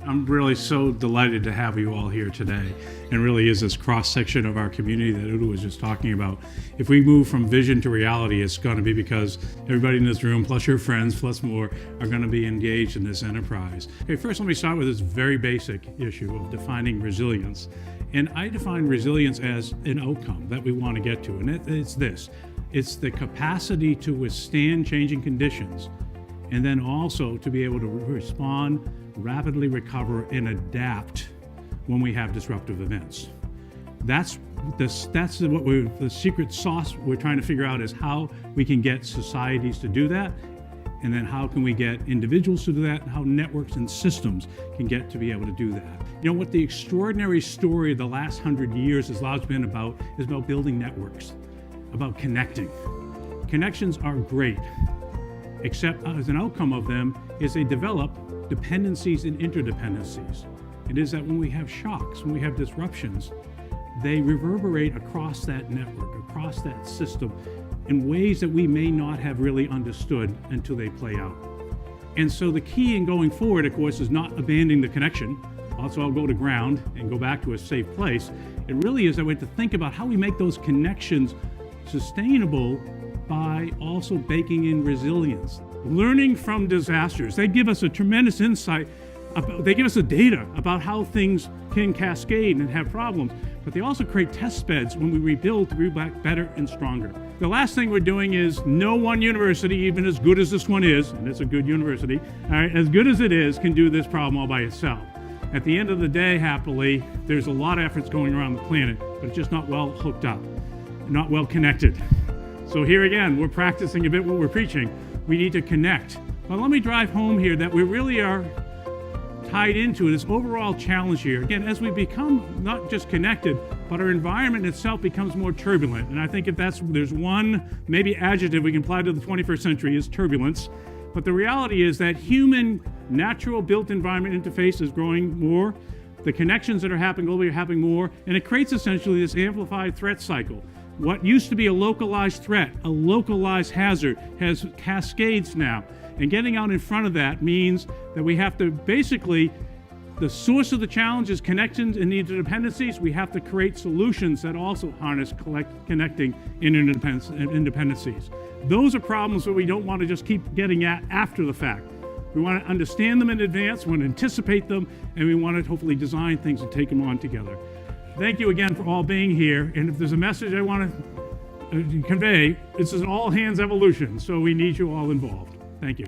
I'm really so delighted to have you all here today, and really is this cross-section of our community that Udo was just talking about. If we move from vision to reality, it's going to be because everybody in this room, plus your friends, plus more, are going to be engaged in this enterprise. Okay, first let me start with this very basic issue of defining resilience. And I define resilience as an outcome that we want to get to, and it's this. It's the capacity to withstand changing conditions, and then also to be able to respond, rapidly recover, and adapt when we have disruptive events. That's the secret sauce we're trying to figure out, is how we can get societies to do that, and then how can we get individuals to do that, and how networks and systems can get to be able to do that. You know, what the extraordinary story of the last 100 years has largely been about is about building networks, about connecting. Connections are great, except as an outcome of them is they develop dependencies and interdependencies. It is that when we have shocks, when we have disruptions, they reverberate across that network, across that system, in ways that we may not have really understood until they play out. And so the key in going forward, of course, is not abandoning the connection. Also, I'll go to ground and go back to a safe place. It really is that we have to think about how we make those connections sustainable by also baking in resilience. Learning from disasters, they give us a tremendous insight. They give us the data about how things can cascade and have problems, but they also create test beds when we rebuild to be back better and stronger. The last thing we're doing is no one university, even as good as this one is, and it's a good university, all right, as good as it is, can do this problem all by itself. At the end of the day, happily, there's a lot of efforts going around the planet, but it's just not well hooked up, not well connected. So here again, we're practicing a bit what we're preaching. We need to connect. But let me drive home here that we really are tied into this overall challenge here. Again, as we become not just connected, but our environment itself becomes more turbulent. And I think if there's one maybe adjective we can apply to the 21st century, is turbulence. But the reality is that human natural built environment interface is growing more. The connections that are happening globally are happening more, and it creates essentially this amplified threat cycle. What used to be a localized threat, a localized hazard, has cascades now. And getting out in front of that means that we have to basically, the source of the challenge is connections and interdependencies. We have to create solutions that also harness connecting interdependencies. Those are problems that we don't want to just keep getting at after the fact. We want to understand them in advance, we want to anticipate them, and we want to hopefully design things and take them on together. Thank you again for all being here. And if there's a message I want to convey, this is an all hands evolution, so we need you all involved. Thank you.